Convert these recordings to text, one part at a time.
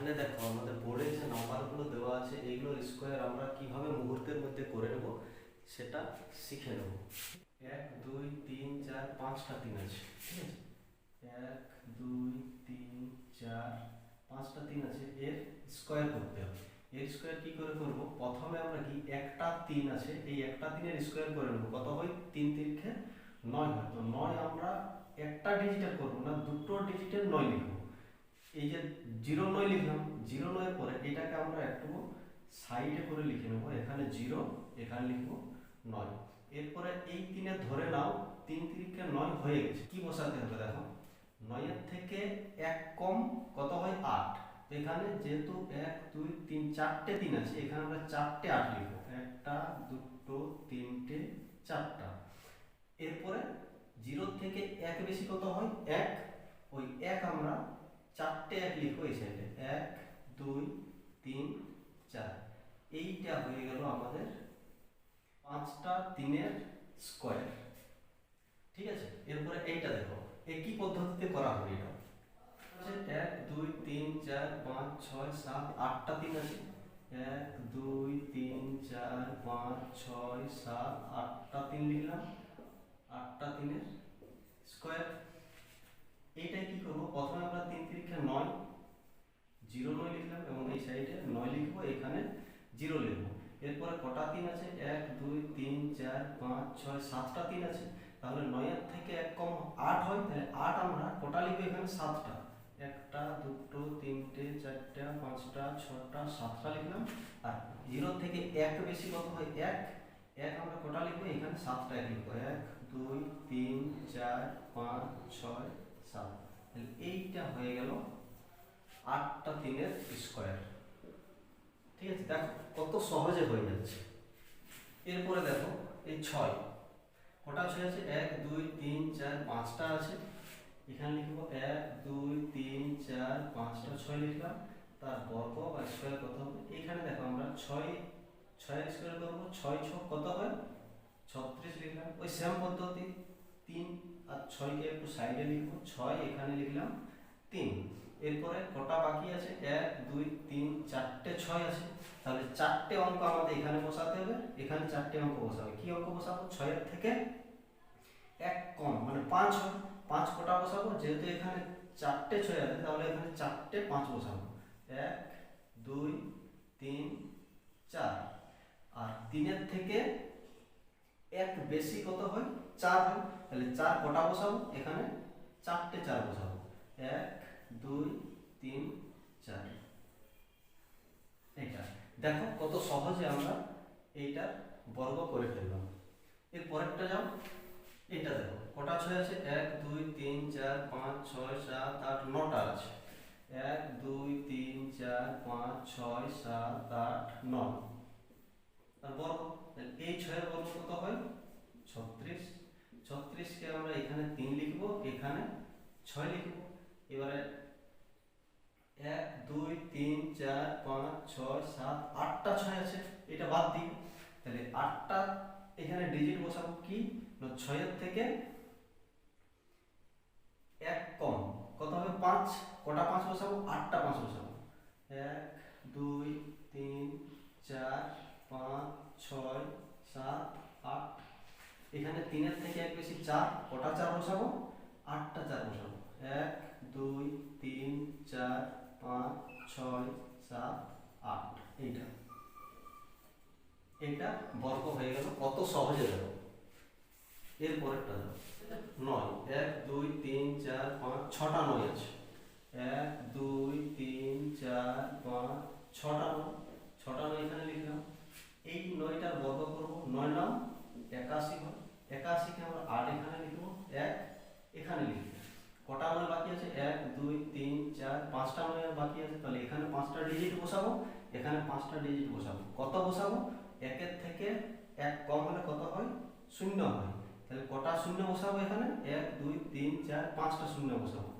এখানে দেখো আমাদের বোর্ডে যে নাম্বারগুলো দেওয়া আছে এইগুলোর স্কোয়ার আমরা কিভাবে মুহূর্তের মধ্যে করে নেব সেটা শিখে নেব। 1 2 3 4 5টা 3 আছে, ঠিক আছে। 1 2 3 4 5টা 3 আছে, এর স্কোয়ার করতে হবে। এর স্কোয়ার কি করে করব? প্রথমে আমরা কি একটা 3 আছে, এই একটা 3 এর স্কোয়ার করে নেব। কত হয়? 3 3 9 হয়। তো 9 আমরা একটা ডিজিটের করব না, দুটো ডিজিটের 9 লিখব। এই যে 09 লিখলাম, 09 এর পরে এটাকে আমরা একটু সাইডে করে লিখে নেব। এখানে 0, এখানে লিখব 9। এরপরে এই 3 এর ধরে নাও 3 3 9 হয়ে গেছে। কি বসাতে হবে দেখো, 9 এর থেকে 1 কম কত হয়? 8। তো এখানে যেহেতু 1 2 3 চারটে 3 আছে, এখানে আমরা চারটে 8 লিখব। একটা দুটো তিনটে চারটা। এরপরে 0 থেকে 1 বেশি কত হয়? 1। ওই 1 আমরা চারটে 1 লিখবো এই সাইডে। 1 2 3 4। এইটা হয়ে গেল আমাদের 5টা 3 এর স্কোয়ার, ঠিক আছে। এরপরে এইটা দেখো একই পদ্ধতিতে করা হবে। এটা আছে 1 2 3 4 5 6 7 8টা 3 আছে। 1 2 3 4 5 6 7 8টা 3 লিখলাম। 8টা 3 এর স্কোয়ার। এইটাই কি করব? প্রথমে আমরা 3 3 9 09 লিখলাম এবং এই সাইডে 9 লিখবো, এখানে 0 লিখবো। এরপরে কটা 3 আছে? 1 2 3 4 5 6 7টা 3 আছে। তাহলে 9 এর থেকে 1 কম 8 হয়, তাহলে 8 আমরা কটা লিখবো? এখানে 7টা। একটা দুটো তিনটে চারটা 5টা 6টা 7টা লিখলাম। আর 0 থেকে 1 বেশি কত হয়? 1। 1 আমরা কটা লিখবো? এখানে 7টা 1 লিখবো। 1 2 3 4 5 6 7। তাহলে এইটা হয়ে গেল 8টা 3 এর স্কোয়ার, ঠিক আছে। দেখো কত সহজে হয়ে যাচ্ছে। এরপরে দেখো এই 6, কটা 6 আছে? 1 2 3 4 5টা আছে। এখানে লিখবো 1 2 3 4 5টা 6 লিখলাম। তার বর্গ বা স্কোয়ার কত হবে? এখানে দেখো আমরা 6 এর স্কোয়ার করবো। 6 6 কত হয়? 36 লিখলাম। ওই সেম পদ্ধতি 3 আর 6 কে একটু সাইডে লিখবো। 6 এখানে লিখলাম 3। এরপরে কটা বাকি আছে? 1 2 3 চারটে 6 আছে। তাহলে চারটে অঙ্ক আমাদের এখানে বসাতে হবে। এখানে চারটে অঙ্ক বসাবো। কি অঙ্ক বসাবো? 6 এর থেকে 1 কম মানে 5 হয়। 5 কটা বসাবো? যেহেতু এখানে চারটে 6 আছে, তাহলে এখানে চারটে 5 বসাবো। 1 2 3 4। আর 3 এর থেকে 1 বেশি কত হয়? 4 হয়। তাহলে 4 কটা বসাবো? এখানে চারটে 4 বসাবো। 1 2 3 4। এটা দেখো কত সহজে আমরা এইটার বর্গ করে ফেললাম। এর পরেরটা যাও, এটা দেখো কটা 6 আছে? 1 2 3 4 5 6 7 8 9টা আছে। 1 2 3 4 5 6 7 8 9। আর বর্গ, এই 6 এর বর্গ কত হয়? 36। 36 কে আমরা এখানে 3 লিখবো, এখানে 6 লিখবো। এবারে 1 2 3 4 5 6 7 8টা 6 আছে, এটা বাদ দিই। তাহলে 8টা এখানে ডিজিট বসাবো। কি? 6 এর থেকে 1 কম কত হবে? 5। কটা 5 বসাবো? 8টা 5 বসাবো। 1 2 3 4 5 6 7 8। এখানে 3 এর থেকে 1 বেশি 4। কটা 4 বসাবো? 8টা 4 বসাবো। 1 2 3 4 5 6 7 8। এইটা বর্গ হয়ে গেল। কত সহজে দেখো। এর পরেরটা দেখো 9। 1 2 3 4 5 6টা 9 আছে। 1 2 3 4 5 6টা 9। 6টা 9 এখানে লিখলাম। এই 9টার বর্গ করব। 9 9 81 হয়। 81 কে আমরা 8 এখানে লিখব, 1 এখানে লিখব। কটা 9 বাকি আছে? 1 2 3 4 5টা 9 বাকি আছে। তাহলে এখানে 5টা ডিজিট বসাবো, এখানে 5টা ডিজিট বসাবো। কত বসাবো? 1 এর থেকে 1 কম হলে কত হয়? 0 হয়। তাহলে কটা 0 বসাবো? এখানে 1 2 3 4 5টা 0 বসাবো।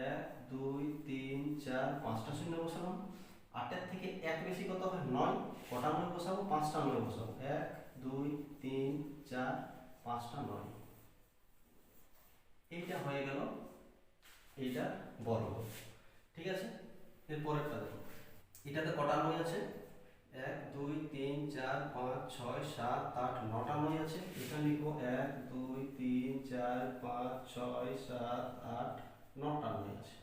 1 2 3 4 5টা 0 বসাবো। 8 এর থেকে 1 বেশি কত হয়? 9। কটা 9 বসাবো? 5টা 9 বসাবো। 1 2 3 4 5টা 9। এইটা হয়ে গেল এইটা বর্গ, ঠিক আছে। এর পরেরটা দেখো এটাতে কটা নয় আছে? 1 2 3 4 5 6 7 8 9টা নয় আছে। এখানে লিখবো 1 2 3 4 5 6 7 8 9টা নয় আছে।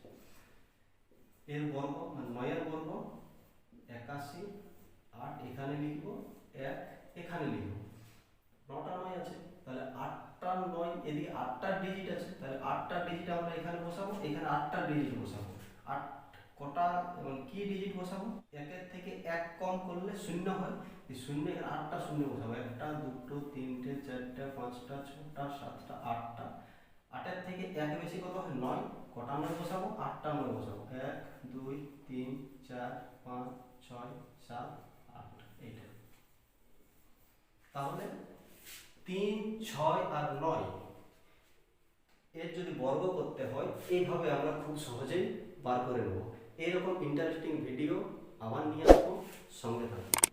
এর বর্গ মানে 9 এর বর্গ 81, 8 এখানে লিখবো, 1 এখানে লিখবো, 9টা নয় আছে। তাহলে 8টা 9, এদিকে 8টা ডিজিট আছে, তাহলে 8টা ডিজিট আমরা এখানে বসাবো, এখানে 8টা ডিজিট বসাবো। 8 কটা এবং কি ডিজিট বসাবো? 1 এর থেকে 1 কম করলে 0 হয়, এই 0 এখানে 8টা 0 বসাবো। 1টা 2টো 3টে 4টে 5টা 6টা 7টা 8টা। 8 এর থেকে 1 বেশি কত হয়? 9। কটা 9 বসাবো? 8টা 9 বসাবো। 1 2 3 4 5 6 7 8 এইটা। তাহলে 3 6 আর 9 এর যদি বর্গ করতে হয় এইভাবে আমরা খুব সহজেই বার করে নেব। এরকম ইন্টারেস্টিং ভিডিও আবার নিয়ে আসবো, সঙ্গে থাকুন।